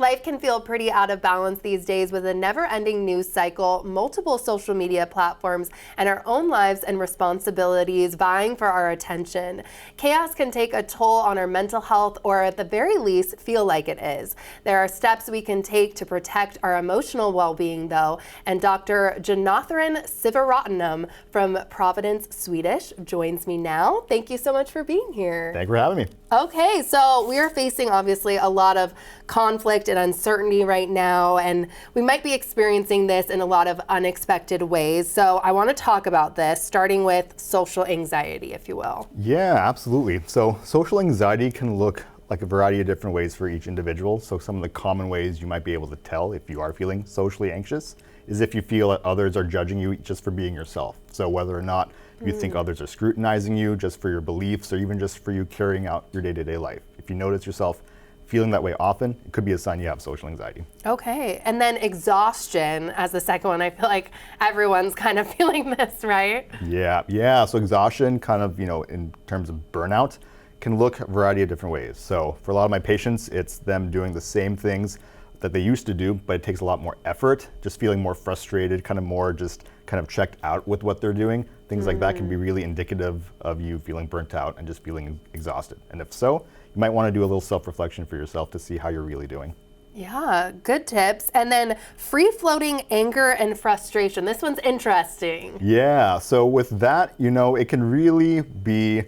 Life can feel pretty out of balance these days with a never-ending news cycle, multiple social media platforms, and our own lives and responsibilities vying for our attention. Chaos can take a toll on our mental health, or at the very least, feel like it is. There are steps we can take to protect our emotional well-being, though, and Dr. Janarthan Sivaratnam from Providence Swedish joins me now. Thank you so much for being here. Thank you for having me. Okay, so we are facing obviously a lot of conflict and uncertainty right now, and we might be experiencing this in a lot of unexpected ways. So I want to talk about this, starting with social anxiety, if you will. Yeah, absolutely. So social anxiety can look like a variety of different ways for each individual. So some of the common ways you might be able to tell if you are feeling socially anxious is if you feel that others are judging you just for being yourself. So whether or not you think others are scrutinizing you just for your beliefs or even just for you carrying out your day-to-day life. If you notice yourself feeling that way often, it could be a sign you have social anxiety. Okay, and then exhaustion as the second one. I feel like everyone's kind of feeling this, right? Yeah. So exhaustion kind of, in terms of burnout, can look a variety of different ways. So for a lot of my patients, it's them doing the same things that they used to do, but it takes a lot more effort, just feeling more frustrated, kind of checked out with what they're doing. Things like that can be really indicative of you feeling burnt out and just feeling exhausted. And if so, you might want to do a little self-reflection for yourself to see how you're really doing. Yeah, good tips. And then free-floating anger and frustration. This one's interesting. Yeah, so with that, it can really be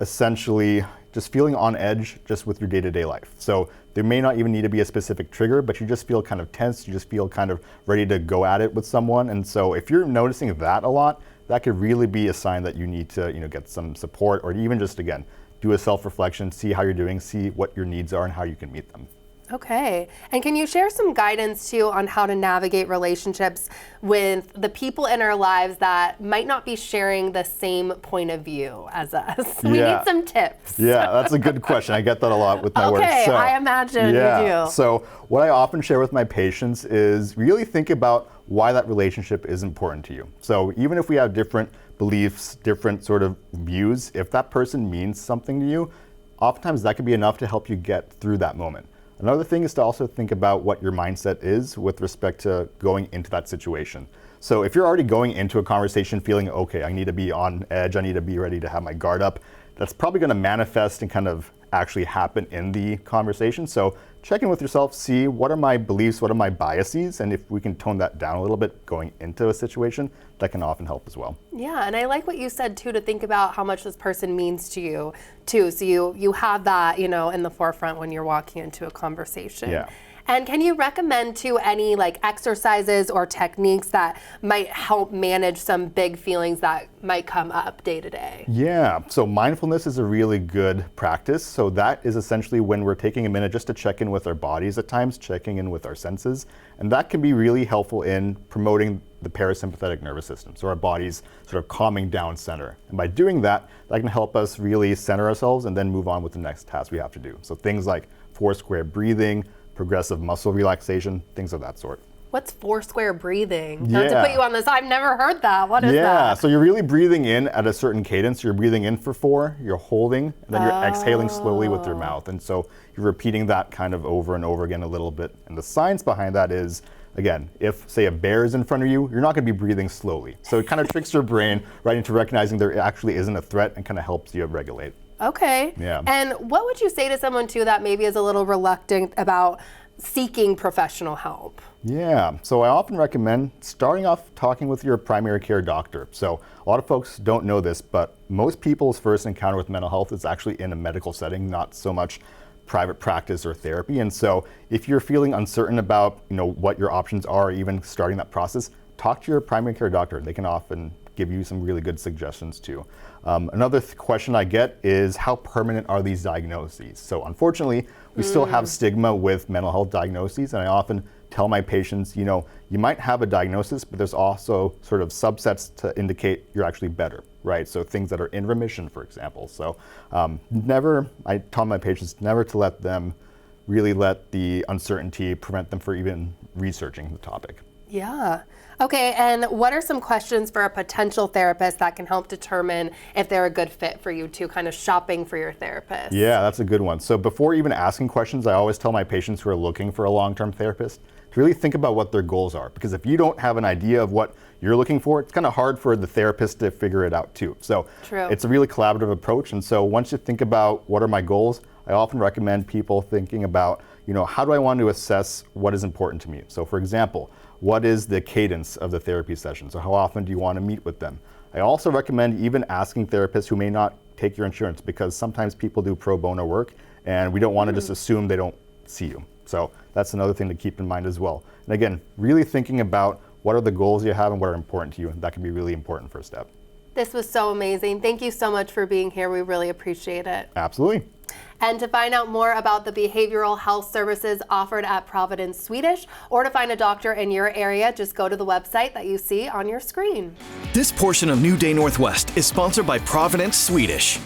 essentially just feeling on edge just with your day-to-day life. So there may not even need to be a specific trigger, but you just feel kind of tense, you just feel kind of ready to go at it with someone. And so if you're noticing that a lot, that could really be a sign that you need to get some support, or even just, again, do a self-reflection, see how you're doing, see what your needs are and how you can meet them. Okay, and can you share some guidance too on how to navigate relationships with the people in our lives that might not be sharing the same point of view as us? We need some tips. Yeah, that's a good question. I get that a lot with my work. Okay, I imagine you do. So what I often share with my patients is really think about why that relationship is important to you. So even if we have different beliefs, different sort of views, if that person means something to you, oftentimes that could be enough to help you get through that moment. Another thing is to also think about what your mindset is with respect to going into that situation. So if you're already going into a conversation feeling, okay, I need to be on edge, I need to be ready to have my guard up, that's probably going to manifest and kind of actually happen in the conversation. So check in with yourself, see what are my beliefs, what are my biases, and if we can tone that down a little bit going into a situation, that can often help as well. Yeah, and I like what you said too, to think about how much this person means to you too. So you have that, in the forefront when you're walking into a conversation. Yeah. And can you recommend too any exercises or techniques that might help manage some big feelings that might come up day to day? Yeah, so mindfulness is a really good practice. So that is essentially when we're taking a minute just to check in with our bodies at times, checking in with our senses. And that can be really helpful in promoting the parasympathetic nervous system, so our body's sort of calming down center. And by doing that, that can help us really center ourselves and then move on with the next task we have to do. So things like 4-square breathing, progressive muscle relaxation, things of that sort. What's 4-square breathing? Not to put you on this, I've never heard that. What is that? Yeah, so you're really breathing in at a certain cadence. You're breathing in for 4, you're holding, and then you're exhaling slowly with your mouth. And so you're repeating that kind of over and over again a little bit. And the science behind that is, again, if, say, a bear is in front of you, you're not going to be breathing slowly. So it kind of tricks your brain right into recognizing there actually isn't a threat and kind of helps you regulate. Okay. Yeah. And what would you say to someone too that maybe is a little reluctant about seeking professional help? Yeah, so I often recommend starting off talking with your primary care doctor. So a lot of folks don't know this, but most people's first encounter with mental health is actually in a medical setting, not so much private practice or therapy. And so if you're feeling uncertain about what your options are, or even starting that process, talk to your primary care doctor. They can often give you some really good suggestions too. Another question I get is, how permanent are these diagnoses? So unfortunately, we still have stigma with mental health diagnoses, and I often tell my patients, you might have a diagnosis, but there's also sort of subsets to indicate you're actually better, right? So things that are in remission, for example. So I tell my patients never to let the uncertainty prevent them from even researching the topic. Yeah. Okay, and what are some questions for a potential therapist that can help determine if they're a good fit for you too, kind of shopping for your therapist? Yeah, that's a good one. So before even asking questions, I always tell my patients who are looking for a long-term therapist to really think about what their goals are. Because if you don't have an idea of what you're looking for, it's kind of hard for the therapist to figure it out too. So True. It's a really collaborative approach. And so once you think about what are my goals, I often recommend people thinking about, how do I want to assess what is important to me? So for example, what is the cadence of the therapy session? So how often do you want to meet with them? I also recommend even asking therapists who may not take your insurance, because sometimes people do pro bono work and we don't want to just assume they don't see you. So that's another thing to keep in mind as well. And again, really thinking about what are the goals you have and what are important to you. That can be really important first step. This was so amazing. Thank you so much for being here. We really appreciate it. Absolutely. And to find out more about the behavioral health services offered at Providence Swedish, or to find a doctor in your area, just go to the website that you see on your screen. This portion of New Day Northwest is sponsored by Providence Swedish.